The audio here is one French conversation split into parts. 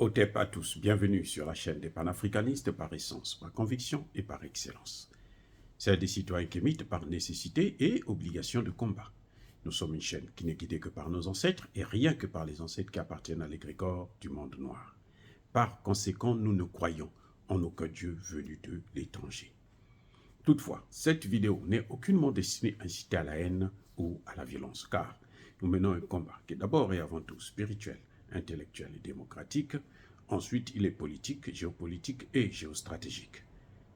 Otep à tous, bienvenue sur la chaîne des panafricanistes par essence, par conviction et par excellence. Celle des citoyens qui militent par nécessité et obligation de combat. Nous sommes une chaîne qui n'est guidée que par nos ancêtres et rien que par les ancêtres qui appartiennent à l'égrégore du monde noir. Par conséquent, nous ne croyons en aucun Dieu venu de l'étranger. Toutefois, cette vidéo n'est aucunement destinée à inciter à la haine ou à la violence, car nous menons un combat qui est d'abord et avant tout spirituel, intellectuel et démocratique. Ensuite, il est politique, géopolitique et géostratégique.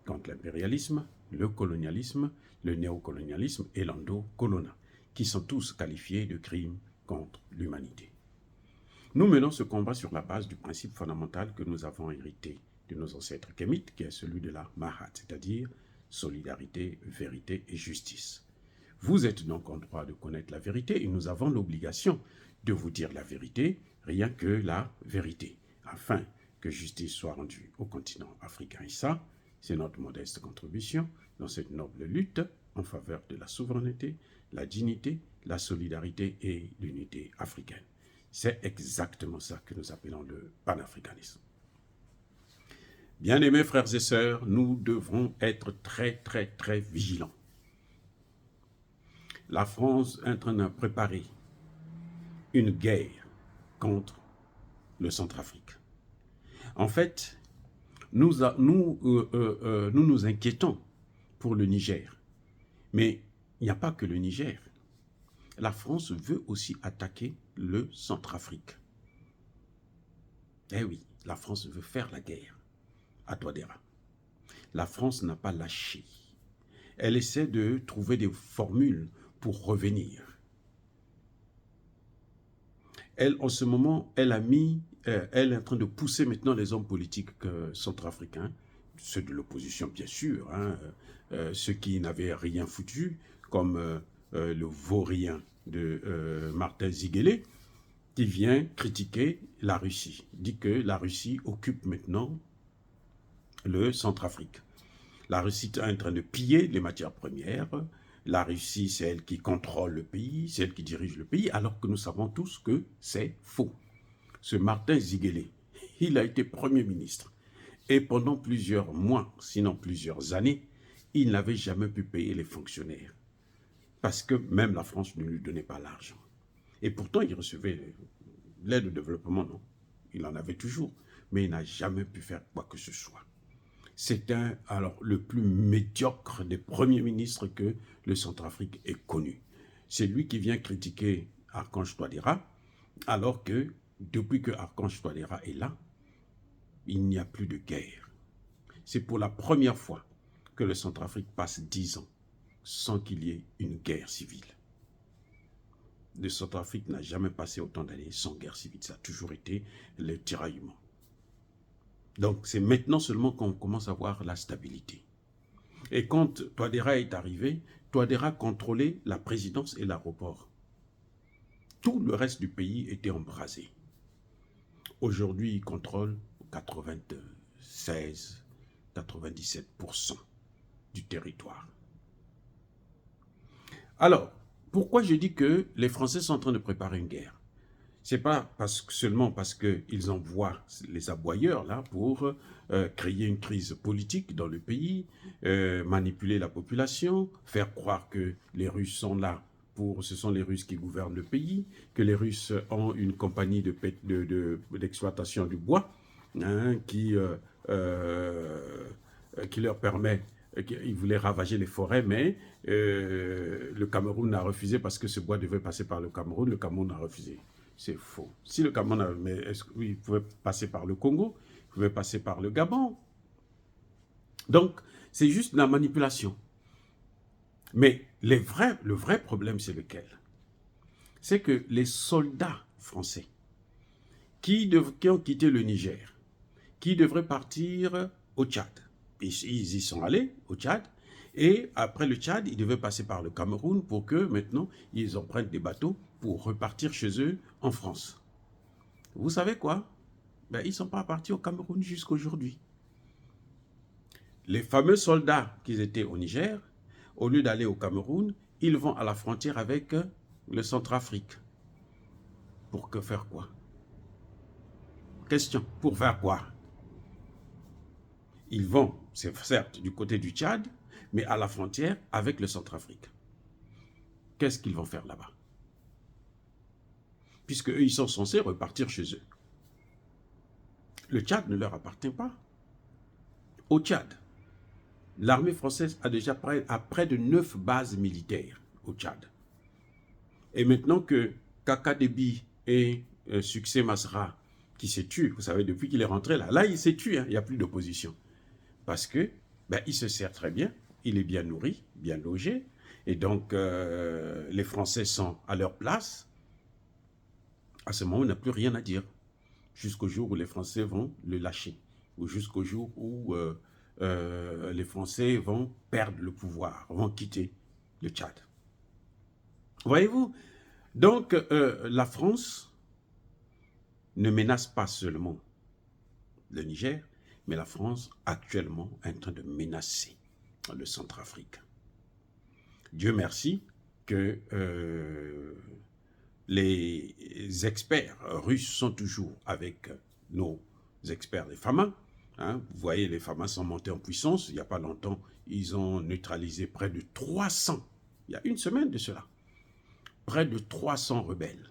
Contre l'impérialisme, le colonialisme, le néocolonialisme et l'endocolona, qui sont tous qualifiés de crimes contre l'humanité. Nous menons ce combat sur la base du principe fondamental que nous avons hérité de nos ancêtres kémites, qui est celui de la Mahat, c'est-à-dire solidarité, vérité et justice. Vous êtes donc en droit de connaître la vérité et nous avons l'obligation de vous dire la vérité, rien que la vérité, afin que justice soit rendue au continent africain. Et ça, c'est notre modeste contribution dans cette noble lutte en faveur de la souveraineté, la dignité, la solidarité et l'unité africaine. C'est exactement ça que nous appelons le panafricanisme. Bien-aimés frères et sœurs, nous devrons être très vigilants. La France est en train de préparer une guerre contre le Centrafrique. En fait, nous nous inquiétons pour le Niger. Mais il n'y a pas que le Niger. La France veut aussi attaquer le Centrafrique. Eh oui, la France veut faire la guerre à Touadéra. La France n'a pas lâché. Elle essaie de trouver des formules pour revenir. Elle, en ce moment, elle est en train de pousser maintenant les hommes politiques centrafricains, ceux de l'opposition bien sûr, ceux qui n'avaient rien foutu, comme le vaurien de Martin Ziguélé, qui vient critiquer la Russie, dit que la Russie occupe maintenant le Centrafrique. La Russie est en train de piller les matières premières. La Russie, c'est elle qui contrôle le pays, c'est elle qui dirige le pays, alors que nous savons tous que c'est faux. Ce Martin Ziguélé, il a été Premier ministre. Et pendant plusieurs mois, sinon plusieurs années, il n'avait jamais pu payer les fonctionnaires. Parce que même la France ne lui donnait pas l'argent. Et pourtant, il recevait l'aide au développement, non. Il en avait toujours. Mais il n'a jamais pu faire quoi que ce soit. C'est le plus médiocre des premiers ministres que le Centrafrique ait connu. C'est lui qui vient critiquer Archange Touadéra, alors que depuis que Archange Touadéra est là, il n'y a plus de guerre. C'est pour la première fois que le Centrafrique passe 10 ans sans qu'il y ait une guerre civile. Le Centrafrique n'a jamais passé autant d'années sans guerre civile. Ça a toujours été le tiraillement. Donc, c'est maintenant seulement qu'on commence à voir la stabilité. Et quand Touadéra est arrivé, Touadéra contrôlait la présidence et l'aéroport. Tout le reste du pays était embrasé. Aujourd'hui, il contrôle 96-97% du territoire. Alors, pourquoi je dis que les Français sont en train de préparer une guerre? Ce n'est pas seulement parce qu'ils envoient les aboyeurs là pour créer une crise politique dans le pays, manipuler la population, faire croire que les Russes sont là ce sont les Russes qui gouvernent le pays, que les Russes ont une compagnie d'exploitation du bois qui leur permet. Ils voulaient ravager les forêts, mais le Cameroun a refusé parce que ce bois devait passer par le Cameroun a refusé. C'est faux. Si le Cameroun, il pouvait passer par le Congo, il pouvait passer par le Gabon. Donc, c'est juste la manipulation. Mais le vrai problème, c'est lequel? C'est que les soldats français qui ont quitté le Niger, qui devraient partir au Tchad, ils y sont allés au Tchad, et après le Tchad, ils devaient passer par le Cameroun pour que maintenant, ils empruntent des bateaux pour repartir chez eux en France. Vous savez quoi? Ils ne sont pas partis au Cameroun jusqu'à aujourd'hui. Les fameux soldats qui étaient au Niger, au lieu d'aller au Cameroun, ils vont à la frontière avec le Centrafrique. Pour que faire quoi? Question, pour faire quoi? Ils vont, c'est certes du côté du Tchad, mais à la frontière avec le Centrafrique. Qu'est-ce qu'ils vont faire là-bas? Puisque eux, ils sont censés repartir chez eux. Le Tchad ne leur appartient pas. Au Tchad, l'armée française a déjà près de 9 bases militaires au Tchad. Et maintenant que Kaka Déby et Succès Masra, qui se tuent, vous savez, depuis qu'il est rentré là, il s'est tué, hein, il n'y a plus d'opposition. Parce que, il se sert très bien, il est bien nourri, bien logé, et donc les Français sont à leur place. À ce moment, on n'a plus rien à dire, jusqu'au jour où les Français vont le lâcher, ou jusqu'au jour où les Français vont perdre le pouvoir, vont quitter le Tchad. Voyez-vous? Donc, la France ne menace pas seulement le Niger, mais la France actuellement est en train de menacer le Centrafrique. Dieu merci que les experts russes sont toujours avec nos experts des FAMA. Hein. Vous voyez, les FAMA sont montés en puissance. Il n'y a pas longtemps, ils ont neutralisé près de 300, il y a une semaine de cela, près de 300 rebelles.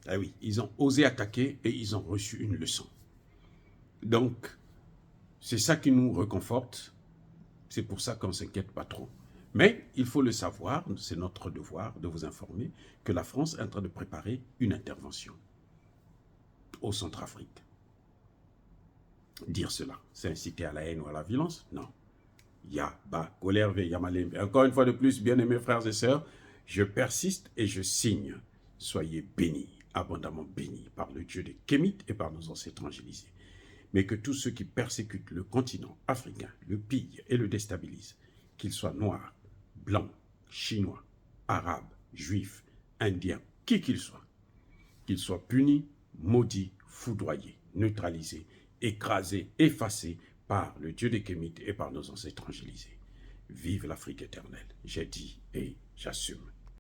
Ah oui, ils ont osé attaquer et ils ont reçu une leçon. Donc, c'est ça qui nous réconforte. C'est pour ça qu'on ne s'inquiète pas trop. Mais il faut le savoir, c'est notre devoir de vous informer que la France est en train de préparer une intervention au Centrafrique. Dire cela, c'est inciter à la haine ou à la violence? Non. Yaba, colère, yamalembe. Encore une fois de plus, bien-aimés frères et sœurs, je persiste et je signe. Soyez bénis, abondamment bénis par le Dieu des Kémites et par nos ancêtres angélisés. Mais que tous ceux qui persécutent le continent africain, le pillent et le déstabilisent, qu'ils soient noirs, blancs, chinois, arabes, juifs, indiens, qui qu'ils soient punis, maudits, foudroyés, neutralisés, écrasés, effacés par le Dieu des Kémites et par nos ancêtres angélisés. Vive l'Afrique éternelle, j'ai dit et j'assume.